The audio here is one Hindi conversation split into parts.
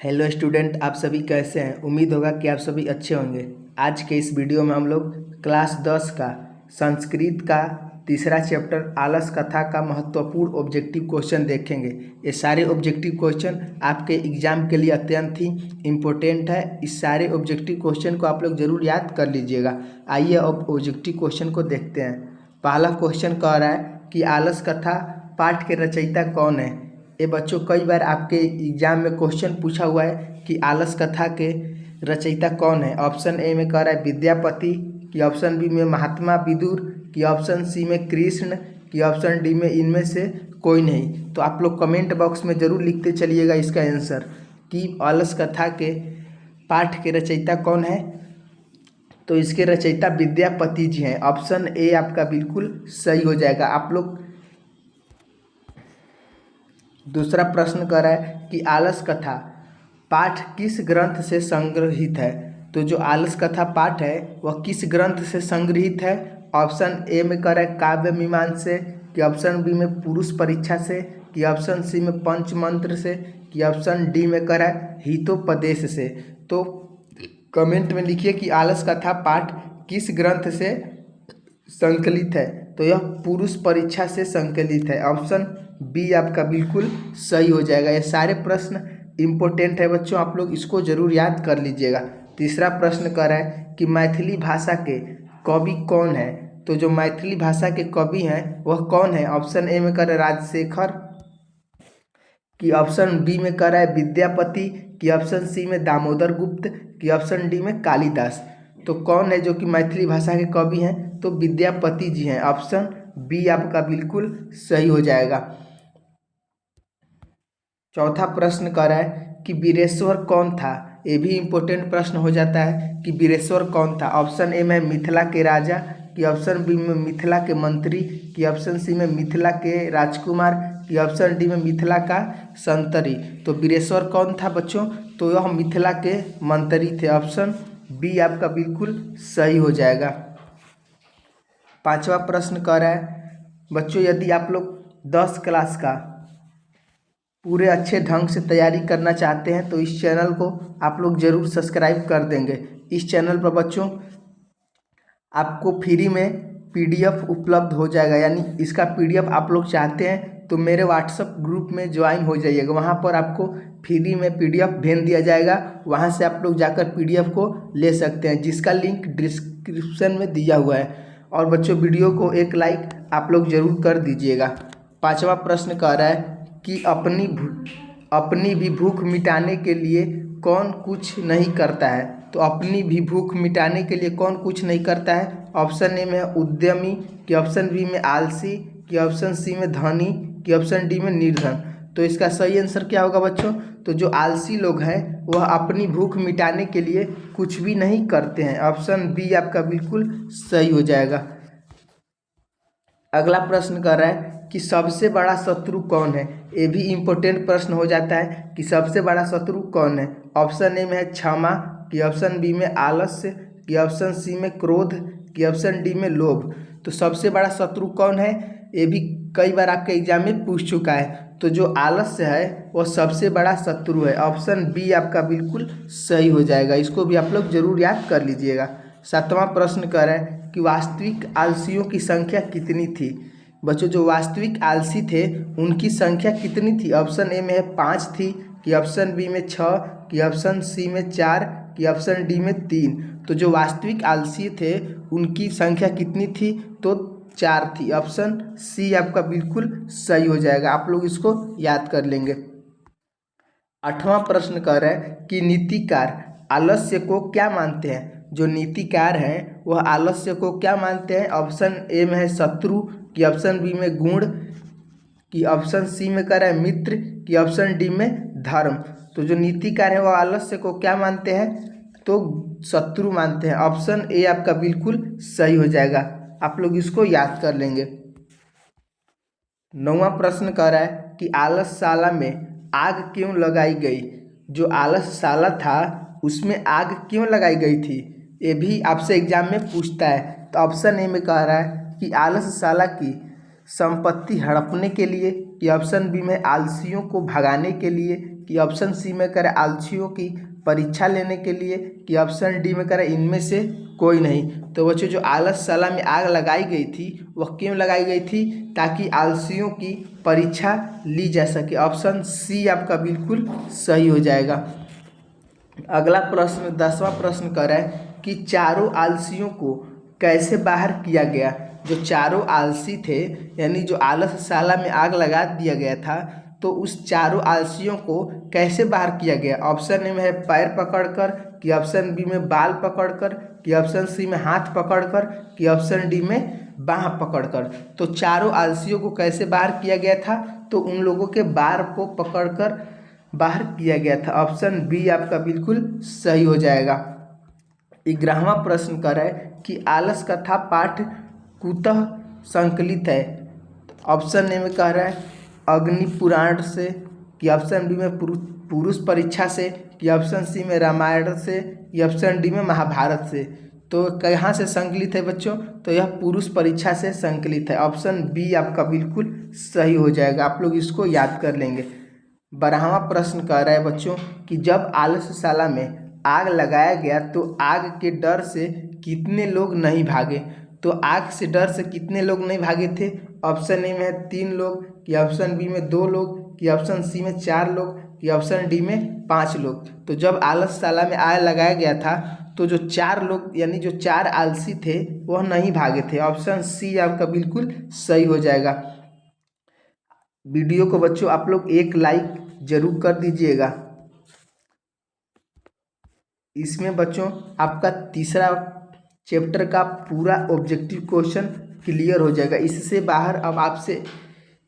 हेलो स्टूडेंट, आप सभी कैसे हैं। उम्मीद होगा कि आप सभी अच्छे होंगे। आज के इस वीडियो में हम लोग क्लास 10 का संस्कृत का तीसरा चैप्टर आलस कथा का महत्वपूर्ण ऑब्जेक्टिव क्वेश्चन देखेंगे। ये सारे ऑब्जेक्टिव क्वेश्चन आपके एग्जाम के लिए अत्यंत ही इम्पोर्टेंट है। इस सारे ऑब्जेक्टिव क्वेश्चन को आप लोग जरूर याद कर लीजिएगा। आइए अब ऑब्जेक्टिव क्वेश्चन को देखते हैं। पहला क्वेश्चन कह रहा है कि आलस कथा पाठ के रचयिता कौन है। ये बच्चों कई बार आपके एग्जाम में क्वेश्चन पूछा हुआ है कि आलस कथा के रचयिता कौन है। ऑप्शन ए में कह रहा है विद्यापति, कि ऑप्शन बी में महात्मा विदुर, कि ऑप्शन सी में कृष्ण, कि ऑप्शन डी में इनमें से कोई नहीं। तो आप लोग कमेंट बॉक्स में ज़रूर लिखते चलिएगा इसका आंसर कि आलस कथा के पाठ के रचयिता कौन है। तो इसके रचयिता विद्यापति जी हैं। ऑप्शन ए आपका बिल्कुल सही हो जाएगा। आप लोग दूसरा प्रश्न कर रहा है कि आलस कथा पाठ किस ग्रंथ से संग्रहित है। तो जो आलस कथा पाठ है वह किस ग्रंथ से संग्रहित है। ऑप्शन ए में कर रहा है काव्य मीमांसा से, कि ऑप्शन बी में पुरुष परीक्षा से, कि ऑप्शन सी में पंचमंत्र से, कि ऑप्शन डी में कर रहा है हितोपदेश से। तो कमेंट में लिखिए कि आलस कथा पाठ किस ग्रंथ से संकलित है। तो यह पुरुष परीक्षा से संकलित है। ऑप्शन बी आपका बिल्कुल सही हो जाएगा। ये सारे प्रश्न इम्पोर्टेंट है बच्चों, आप लोग इसको जरूर याद कर लीजिएगा। तीसरा प्रश्न कर रहा है कि मैथिली भाषा के कवि कौन है। तो जो मैथिली भाषा के कवि हैं वह कौन है। ऑप्शन ए में कर रहा है राजशेखर, कि ऑप्शन बी में कर रहा है विद्यापति, कि ऑप्शन सी में दामोदर गुप्त, कि ऑप्शन डी में कालिदास। तो कौन है जो कि मैथिली भाषा के कवि हैं। तो विद्यापति जी हैं। ऑप्शन बी आपका बिल्कुल सही हो जाएगा। चौथा प्रश्न कर रहा है कि वीरेश्वर कौन था। ये भी इम्पोर्टेंट प्रश्न हो जाता है कि वीरेश्वर कौन था। ऑप्शन ए में मिथिला के राजा, कि ऑप्शन बी में मिथिला के मंत्री, कि ऑप्शन सी में मिथिला के राजकुमार, कि ऑप्शन डी में मिथिला का संतरी। तो वीरेश्वर कौन था बच्चों। तो यह मिथिला के मंत्री थे। ऑप्शन बी आपका बिल्कुल सही हो जाएगा। पांचवा प्रश्न कर रहा है बच्चों, यदि आप लोग 10 क्लास का पूरे अच्छे ढंग से तैयारी करना चाहते हैं तो इस चैनल को आप लोग ज़रूर सब्सक्राइब कर देंगे। इस चैनल पर बच्चों आपको फ्री में पीडीएफ उपलब्ध हो जाएगा। यानी इसका पीडीएफ आप लोग चाहते हैं तो मेरे व्हाट्सएप ग्रुप में ज्वाइन हो जाइएगा। वहाँ पर आपको फ्री में पीडीएफ भेज दिया जाएगा। वहाँ से आप लोग जाकर पीडीएफ को ले सकते हैं, जिसका लिंक डिस्क्रिप्शन में दिया हुआ है। और बच्चों वीडियो को एक लाइक आप लोग ज़रूर कर दीजिएगा। पांचवा प्रश्न कह रहा है कि अपनी भी भूख मिटाने के लिए कौन कुछ नहीं करता है। तो अपनी भी भूख मिटाने के लिए कौन कुछ नहीं करता है। ऑप्शन ए में उद्यमी, कि ऑप्शन बी में आलसी, कि ऑप्शन सी में धनी, कि ऑप्शन डी में निर्धन। तो इसका सही आंसर क्या होगा बच्चों। तो जो आलसी लोग हैं वह अपनी भूख मिटाने के लिए कुछ भी नहीं करते हैं। ऑप्शन बी आपका बिल्कुल सही हो जाएगा। अगला प्रश्न कर रहा है कि सबसे बड़ा शत्रु कौन है। ये भी इम्पोर्टेंट प्रश्न हो जाता है कि सबसे बड़ा शत्रु कौन है। ऑप्शन ए में है क्षमा, कि ऑप्शन बी में आलस्य, कि ऑप्शन सी में क्रोध, कि ऑप्शन डी में लोभ। तो सबसे बड़ा शत्रु कौन है ये भी कई बार आपके एग्जाम में पूछ चुका है। तो जो आलस्य है वह सबसे बड़ा शत्रु है। ऑप्शन बी आपका बिल्कुल सही हो जाएगा। इसको भी आप लोग जरूर याद कर लीजिएगा। सातवां प्रश्न कर रहा है कि वास्तविक आलसियों की संख्या कितनी थी। बच्चों जो वास्तविक आलसी थे उनकी संख्या कितनी थी। ऑप्शन ए में है 5 थी, कि ऑप्शन बी में 6, कि ऑप्शन सी में 4, कि ऑप्शन डी में 3। तो जो वास्तविक आलसी थे उनकी संख्या कितनी थी। तो 4 थी। ऑप्शन सी आपका बिल्कुल सही हो जाएगा। आप लोग इसको याद कर लेंगे। आठवां प्रश्न कह रहा है कि नीतिकार आलस्य को क्या मानते हैं। जो नीतिकार हैं वह आलस्य को क्या मानते हैं। ऑप्शन ए में है शत्रु, कि ऑप्शन बी में गुण, कि ऑप्शन सी में कह रहा है मित्र, कि ऑप्शन डी में धर्म। तो जो नीतिकार है वह आलस्य को क्या मानते हैं। तो शत्रु मानते हैं। ऑप्शन ए आपका बिल्कुल सही हो जाएगा। आप लोग इसको याद कर लेंगे। 9वां प्रश्न कह रहा है कि आलसशाला में आग क्यों लगाई गई। जो आलसशाला था उसमें आग क्यों लगाई गई थी। ये भी आपसे एग्जाम में पूछता है। तो ऑप्शन ए में कह रहा है कि आलसशाला की संपत्ति हड़पने के लिए, कि ऑप्शन बी में आलसियों को भगाने के लिए, कि ऑप्शन सी में करें आलसियों की परीक्षा लेने के लिए, कि ऑप्शन डी में करें इनमें से कोई नहीं। तो बच्चों जो आलसशाला में आग लगाई गई थी वह क्यों लगाई गई थी? ताकि आलसियों की परीक्षा ली जा सके। ऑप्शन सी आपका बिल्कुल सही हो जाएगा। अगला प्रश्न 10वां प्रश्न कर रहा है कि चारों आलसियों को कैसे बाहर किया गया। जो चारों आलसी थे यानी जो आलसशाला में आग लगा दिया गया था, तो उस चारों आलसियों को कैसे बाहर किया गया? ऑप्शन ए में है पैर पकड़कर, कि ऑप्शन बी में बाल पकड़कर, कि ऑप्शन सी में हाथ पकड़कर, कि ऑप्शन डी में बाह पकड़कर। तो चारों आलसियों को कैसे बाहर किया गया था? तो उन लोगों के बार को पकड़कर बाहर किया गया था। ऑप्शन बी आपका बिल्कुल सही हो जाएगा। 11वां प्रश्न कर रहा है कि आलस कथा पाठ कुतः संकलित है। ऑप्शन ए में कह रहा है अग्नि पुराण से, कि ऑप्शन बी में पुरुष परीक्षा से, कि ऑप्शन सी में रामायण से, कि ऑप्शन डी में महाभारत से। तो कहाँ से संकलित है बच्चों? तो यह पुरुष परीक्षा से संकलित है। ऑप्शन बी आपका बिल्कुल सही हो जाएगा। आप लोग इसको याद कर लेंगे। 12वां प्रश्न कह रहा है बच्चों कि जब आलसशाला में आग लगाया गया तो आग के डर से कितने लोग नहीं भागे? तो आग से डर से कितने लोग नहीं भागे थे? ऑप्शन ए में है 3 लोग, कि ऑप्शन बी में 2 लोग, कि ऑप्शन सी में 4 लोग, कि ऑप्शन डी में 5 लोग। तो जब आलसशाला में आग लगाया गया था तो जो 4 लोग यानी जो 4 आलसी थे वह नहीं भागे थे। ऑप्शन सी आपका बिल्कुल सही हो जाएगा। वीडियो को बच्चों आप लोग एक लाइक जरूर कर दीजिएगा। इसमें बच्चों आपका तीसरा चैप्टर का पूरा ऑब्जेक्टिव क्वेश्चन क्लियर हो जाएगा। इससे बाहर अब आपसे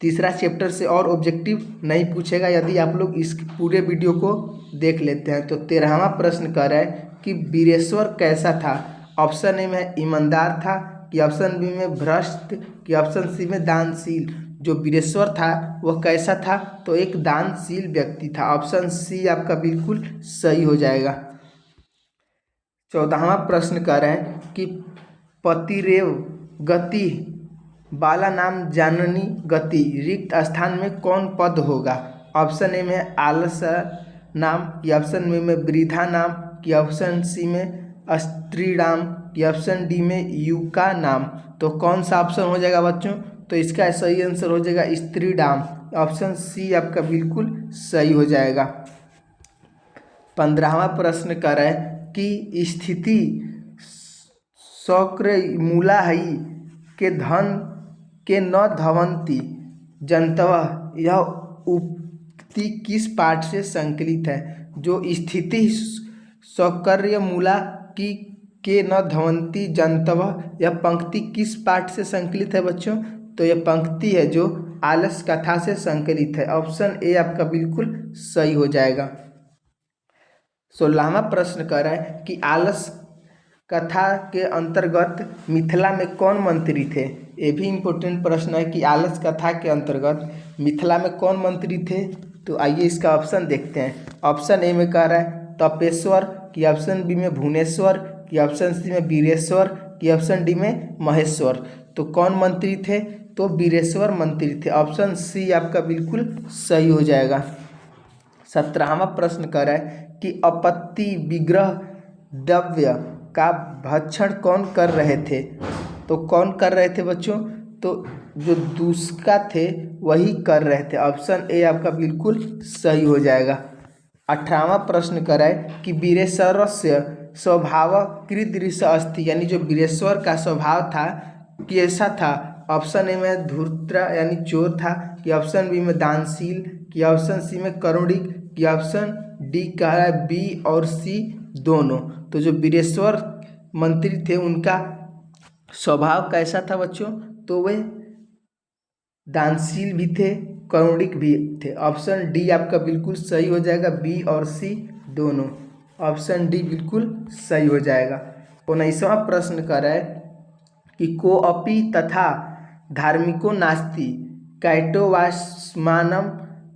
तीसरा चैप्टर से और ऑब्जेक्टिव नहीं पूछेगा यदि आप लोग इस पूरे वीडियो को देख लेते हैं। तो 13वां प्रश्न कह रहा है कि वीरेश्वर कैसा था? ऑप्शन ए में ईमानदार था, कि ऑप्शन बी में भ्रष्ट, कि ऑप्शन सी में दानशील। जो वीरेश्वर था वह कैसा था? तो एक दानशील व्यक्ति था। ऑप्शन सी आपका बिल्कुल सही हो जाएगा। 14वां प्रश्न कह रहा है कि पतिरेव गति बाला नाम जाननी गति रिक्त स्थान में कौन पद होगा? ऑप्शन ए में आलस नाम, कि ऑप्शन बी में वृद्धा नाम, कि ऑप्शन सी में स्त्री नाम, कि ऑप्शन डी में युका नाम। तो कौन सा ऑप्शन हो जाएगा बच्चों? तो इसका सही आंसर हो जाएगा स्त्री नाम। ऑप्शन सी आपका बिल्कुल सही हो जाएगा। 15वां प्रश्न कर रहा है कि स्थिति शौक्र मूला हई के धन के न धवंती जंतव। यह उक्ति किस पाठ से संकलित है? जो स्थिति शौकर्य मूला की के न धवंती जंतव, यह पंक्ति किस पाठ से संकलित है बच्चों? तो यह पंक्ति है जो आलस कथा से संकलित है। ऑप्शन ए आपका बिल्कुल सही हो जाएगा। 16वां प्रश्न कर रहा है कि आलस कथा के अंतर्गत मिथिला में कौन मंत्री थे? ये भी इम्पोर्टेंट प्रश्न है कि आलस कथा के अंतर्गत मिथिला में कौन मंत्री थे? तो आइए इसका ऑप्शन देखते हैं। ऑप्शन ए में कह रहा है तपेश्वर, कि ऑप्शन बी में भुवनेश्वर, कि ऑप्शन सी में वीरेश्वर, कि ऑप्शन डी में महेश्वर। तो कौन मंत्री थे? तो वीरेश्वर मंत्री थे। ऑप्शन सी आपका बिल्कुल सही हो जाएगा। 17वां प्रश्न कर रहा है कि अपत्ति विग्रह द्रव्य का भक्षण कौन कर रहे थे? तो कौन कर रहे थे बच्चों? तो जो दूसका थे वही कर रहे थे। ऑप्शन ए आपका बिल्कुल सही हो जाएगा। 18वां प्रश्न कर रहा है कि वीरेश्वरस्य स्वभाव कीदृश अस्ति, यानी जो वीरेश्वर का स्वभाव था कैसा था? ऑप्शन ए में धूर्त यानी चोर था, कि ऑप्शन बी में दानशील, कि ऑप्शन सी में करुणिक, कि ऑप्शन डी कह रहा है बी और सी दोनों। तो जो वीरेश्वर मंत्री थे उनका स्वभाव कैसा था बच्चों? तो वे दानशील भी थे, करुणिक भी थे। ऑप्शन डी आपका बिल्कुल सही हो जाएगा, बी और सी दोनों। ऑप्शन डी बिल्कुल सही हो जाएगा। 19वां प्रश्न कर रहा है कि कोअपि तथा धार्मिको नास्ति कैटोवास्मानम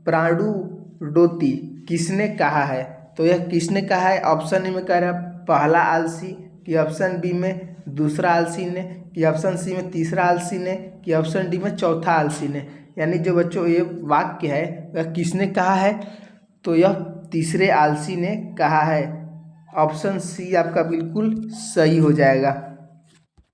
प्राणुडोति किसने कहा है? तो यह किसने कहा है? ऑप्शन ए में कह रहा है पहला आलसी, कि ऑप्शन बी में दूसरा आलसी ने, कि ऑप्शन सी में तीसरा आलसी ने, कि ऑप्शन डी में चौथा आलसी ने। यानी जो बच्चों ये वाक्य है वह किसने कहा है? तो यह तीसरे आलसी ने कहा है। ऑप्शन सी आपका बिल्कुल सही हो जाएगा।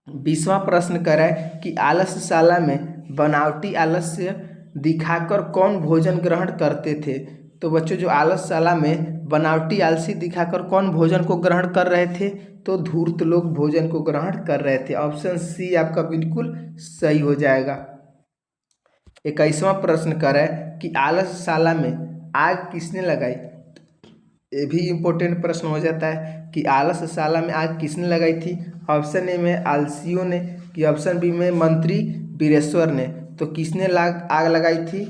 20वां प्रश्न कर रहा है कि आलसशाला में बनावटी आलस्य दिखाकर कौन भोजन ग्रहण करते थे। तो बच्चों जो आलसशाला में बनावटी आलसी दिखाकर कौन भोजन को ग्रहण कर रहे थे, तो धूर्त लोग भोजन को ग्रहण कर रहे थे। ऑप्शन सी आपका बिल्कुल सही हो जाएगा। 21वां प्रश्न कर रहा है कि आलसशाला में आग किसने लगाई। ये भी इम्पोर्टेंट प्रश्न हो जाता है कि आलसशाला में आग किसने लगाई थी। ऑप्शन ए में आलसियों ने, कि ऑप्शन बी में मंत्री वीरेश्वर ने। तो किसने आग लगाई थी।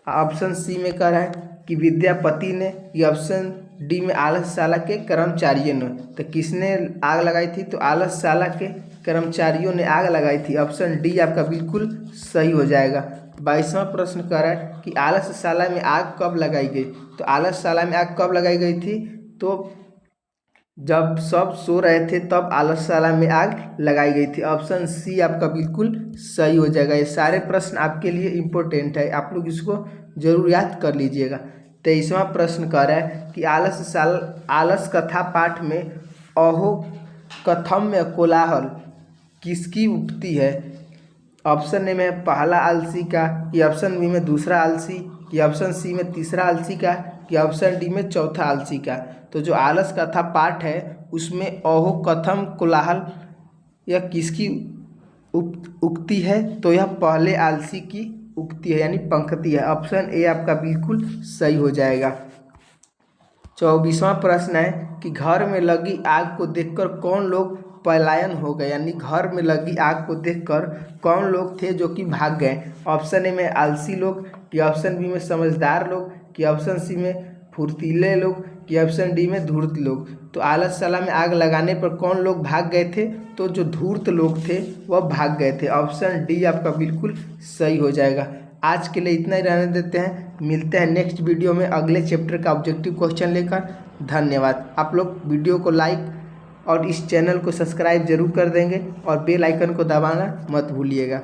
ऑप्शन सी में कह रहा है कि विद्यापति ने, या ऑप्शन डी में आलसशाला के कर्मचारियों ने। तो किसने आग लगाई थी, तो आलसशाला के कर्मचारियों ने आग लगाई थी। ऑप्शन डी आपका बिल्कुल सही हो जाएगा। 22वां प्रश्न कर रहा है कि आलसशाला में आग कब लगाई गई। तो आलसशाला में आग कब लगाई गई थी, तो जब सब सो रहे थे तब आलसशाला में आग लगाई गई थी। ऑप्शन सी आपका बिल्कुल सही हो जाएगा। ये सारे प्रश्न आपके लिए इम्पोर्टेंट है, आप लोग इसको जरूर याद कर लीजिएगा। 23वां प्रश्न कह रहा है कि आलस कथा पाठ में अहो कथम्य कोलाहल किसकी उक्ति है। ऑप्शन ए में पहला आलसी का, या ऑप्शन बी में दूसरा आलसी, या ऑप्शन सी में तीसरा आलसी का, या ऑप्शन डी में चौथा आलसी का। तो जो आलस कथा पाठ है उसमें अहो कथम कोलाहल यह किसकी उक्ति है, तो यह पहले आलसी की उक्ति है, यानी पंक्ति है। ऑप्शन ए आपका बिल्कुल सही हो जाएगा। 24वां प्रश्न है कि घर में लगी आग को देखकर कौन लोग पलायन हो गए, यानी घर में लगी आग को देखकर कौन लोग थे जो कि भाग गए। ऑप्शन ए में आलसी लोग, या ऑप्शन बी में समझदार लोग, कि ऑप्शन सी में फुर्तीले लोग, कि ऑप्शन डी में धूर्त लोग। तो आलसशाला में आग लगाने पर कौन लोग भाग गए थे, तो जो धूर्त लोग थे वह भाग गए थे। ऑप्शन डी आपका बिल्कुल सही हो जाएगा। आज के लिए इतना ही रहने देते हैं, मिलते हैं नेक्स्ट वीडियो में अगले चैप्टर का ऑब्जेक्टिव क्वेश्चन लेकर। धन्यवाद। आप लोग वीडियो को लाइक और इस चैनल को सब्सक्राइब जरूर कर देंगे और बेल आइकन को दबाना मत भूलिएगा।